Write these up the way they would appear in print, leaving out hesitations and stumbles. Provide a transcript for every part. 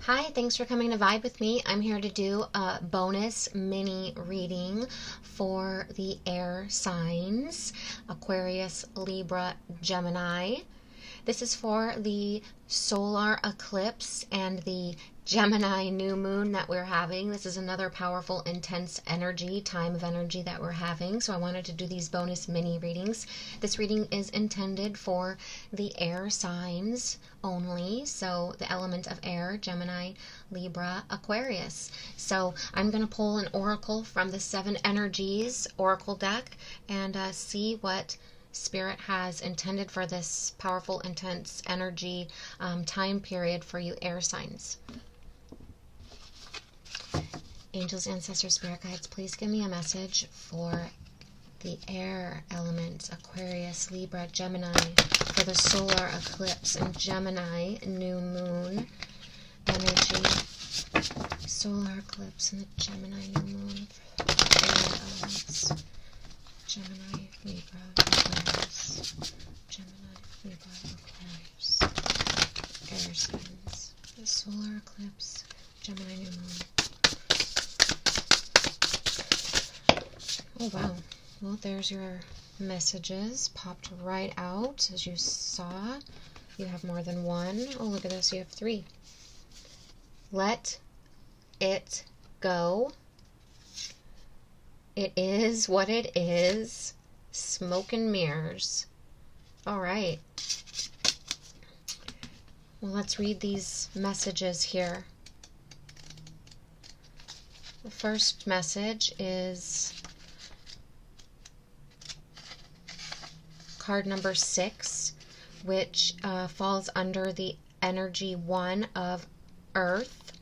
Hi, thanks for coming to Vibe with me. I'm here to do a bonus mini reading for the air signs, Aquarius, Libra, Gemini. This is for the solar eclipse and the Gemini new moon that we're having. This is another powerful, intense time of energy that we're having. So I wanted to do these bonus mini readings. This reading is intended for the air signs only. So the element of air, Gemini, Libra, Aquarius. So I'm going to pull an oracle from the 7 energies oracle deck and see what Spirit has intended for this powerful, intense energy time period for you air signs. Angels, ancestors, spirit guides, please give me a message for the air element, Aquarius, Libra, Gemini, for the solar eclipse and Gemini new moon energy. Solar eclipse and the Gemini new moon for the air elements. Gemini, Libra, Aquarius. Gemini, Libra, Aquarius. Air signs. The solar eclipse, Gemini new moon. Oh wow. Well, there's your messages. Popped right out as you saw. You have more than one. Oh, look at this. You have 3. Let it go. It is what it is. Smoke and mirrors. All right. Well, let's read these messages here. The first message is card number 6, which falls under the energy 1 of Earth.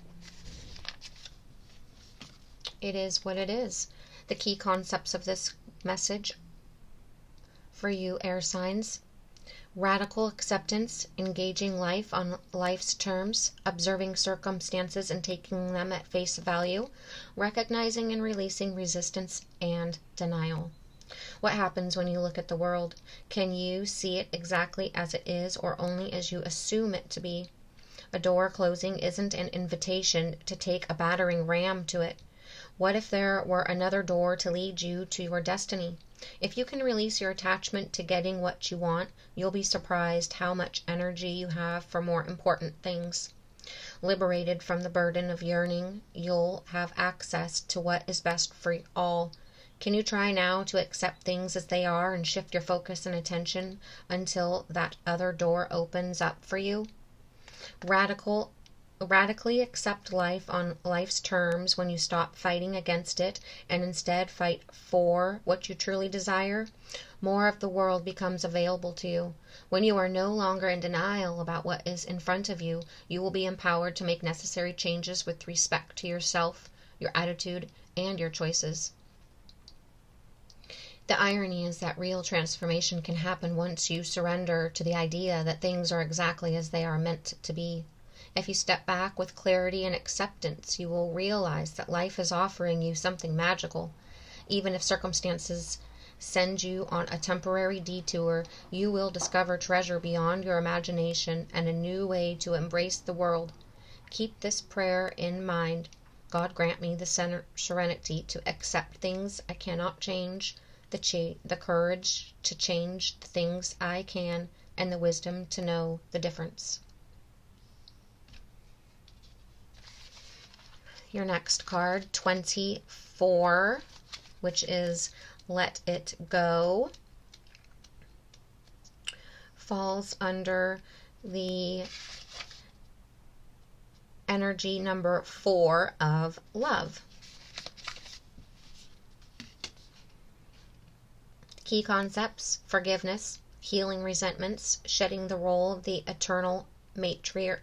It is what it is. The key concepts of this message for you air signs: radical acceptance, engaging life on life's terms, observing circumstances and taking them at face value, recognizing and releasing resistance and denial. What happens when you look at the world? Can you see it exactly as it is or only as you assume it to be? A door closing isn't an invitation to take a battering ram to it. What if there were another door to lead you to your destiny? If you can release your attachment to getting what you want, you'll be surprised how much energy you have for more important things. Liberated from the burden of yearning, you'll have access to what is best for all. Can you try now to accept things as they are and shift your focus and attention until that other door opens up for you? Radically accept life on life's terms when you stop fighting against it and instead fight for what you truly desire. More of the world becomes available to you. When you are no longer in denial about what is in front of you, you will be empowered to make necessary changes with respect to yourself, your attitude, and your choices. The irony is that real transformation can happen once you surrender to the idea that things are exactly as they are meant to be. If you step back with clarity and acceptance, you will realize that life is offering you something magical. Even if circumstances send you on a temporary detour, you will discover treasure beyond your imagination and a new way to embrace the world. Keep this prayer in mind. God, grant me the serenity to accept things I cannot change, the courage to change the things I can, and the wisdom to know the difference. Your next card, 24, which is Let It Go, falls under the energy number 4 of love. Key concepts: forgiveness, healing resentments, shedding the role of the eternal matriarch,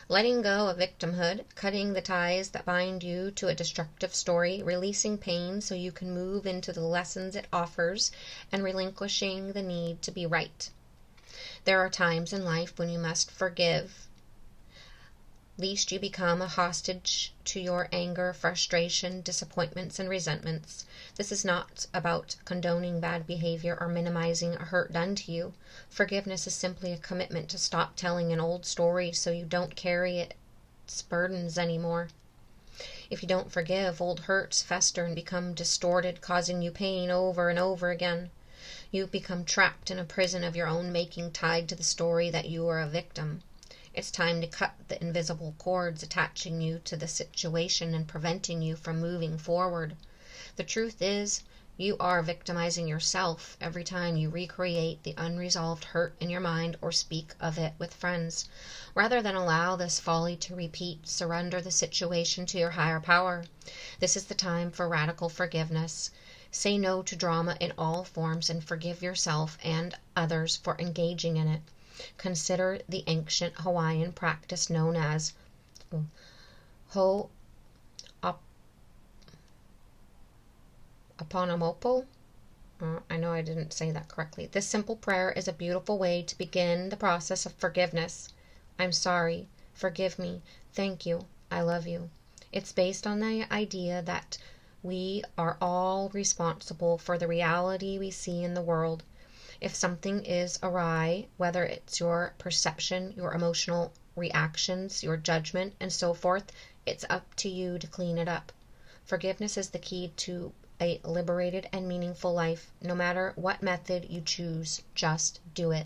letting go of victimhood, cutting the ties that bind you to a destructive story, releasing pain so you can move into the lessons it offers, and relinquishing the need to be right. There are times in life when you must forgive least you become a hostage to your anger, frustration, disappointments, and resentments. This is not about condoning bad behavior or minimizing a hurt done to you. Forgiveness is simply a commitment to stop telling an old story so you don't carry its burdens anymore. If you don't forgive, old hurts fester and become distorted, causing you pain over and over again. You become trapped in a prison of your own making, tied to the story that you are a victim. It's time to cut the invisible cords attaching you to the situation and preventing you from moving forward. The truth is, you are victimizing yourself every time you recreate the unresolved hurt in your mind or speak of it with friends. Rather than allow this folly to repeat, surrender the situation to your higher power. This is the time for radical forgiveness. Say no to drama in all forms and forgive yourself and others for engaging in it. Consider the ancient Hawaiian practice known as Ho'oponopono. I know I didn't say that correctly. This simple prayer is a beautiful way to begin the process of forgiveness. I'm sorry. Forgive me. Thank you. I love you. It's based on the idea that we are all responsible for the reality we see in the world. If something is awry, whether it's your perception, your emotional reactions, your judgment, and so forth, it's up to you to clean it up. Forgiveness is the key to a liberated and meaningful life. No matter what method you choose, just do it.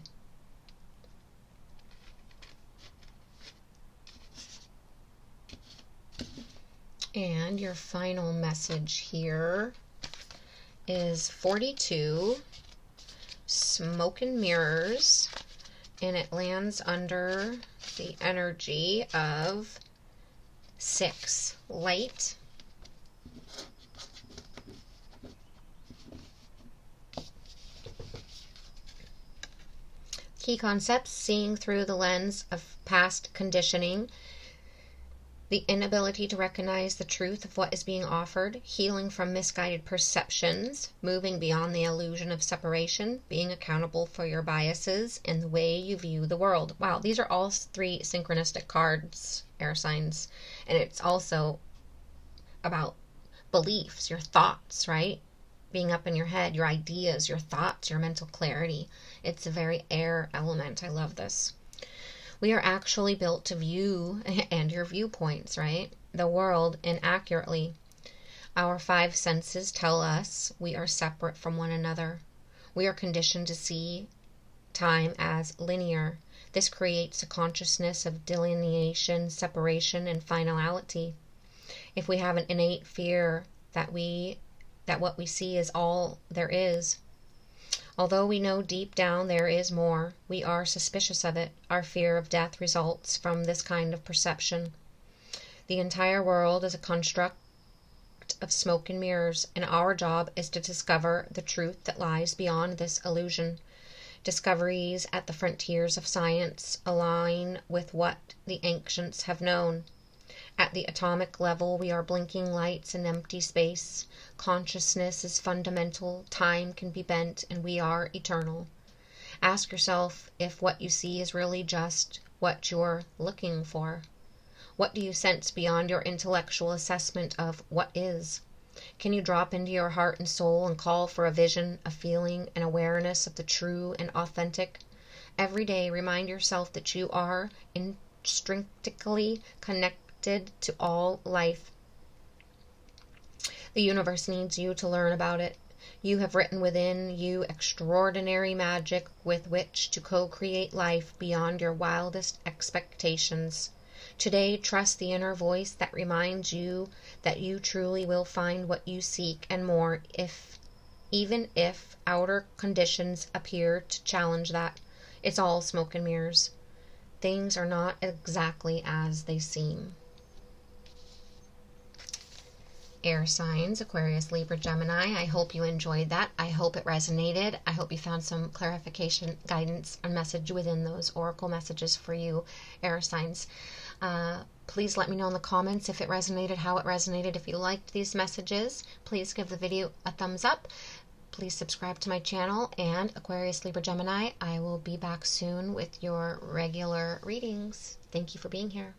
And your final message here is 42. Smoke and mirrors, and it lands under the energy of 6, light, key concepts, seeing through the lens of past conditioning, the inability to recognize the truth of what is being offered, healing from misguided perceptions, moving beyond the illusion of separation, being accountable for your biases, and the way you view the world. Wow, these are all 3 synchronistic cards, air signs. And it's also about beliefs, your thoughts, right? Being up in your head, your ideas, your thoughts, your mental clarity. It's a very air element. I love this. We are actually built to view, and your viewpoints, right? The world inaccurately. Our 5 senses tell us we are separate from one another. We are conditioned to see time as linear. This creates a consciousness of delineation, separation, and finality. If we have an innate fear that what we see is all there is, although we know deep down there is more, we are suspicious of it. Our fear of death results from this kind of perception. The entire world is a construct of smoke and mirrors, and our job is to discover the truth that lies beyond this illusion. Discoveries at the frontiers of science align with what the ancients have known. At the atomic level, we are blinking lights in empty space. Consciousness is fundamental, time can be bent, and we are eternal. Ask yourself if what you see is really just what you're looking for. What do you sense beyond your intellectual assessment of what is? Can you drop into your heart and soul and call for a vision, a feeling, an awareness of the true and authentic? Every day, remind yourself that you are intrinsically connected to all life. The universe needs you to learn about it. You have written within you extraordinary magic with which to co-create life beyond your wildest expectations. Today, trust the inner voice that reminds you that you truly will find what you seek and more, even if outer conditions appear to challenge that. It's all smoke and mirrors. Things are not exactly as they seem. Air signs, Aquarius, Libra, Gemini. I hope you enjoyed that. I hope it resonated. I hope you found some clarification, guidance, and message within those oracle messages for you, air signs. Please let me know in the comments if it resonated, how it resonated. If you liked these messages, please give the video a thumbs up. Please subscribe to my channel. And Aquarius, Libra, Gemini, I will be back soon with your regular readings. Thank you for being here.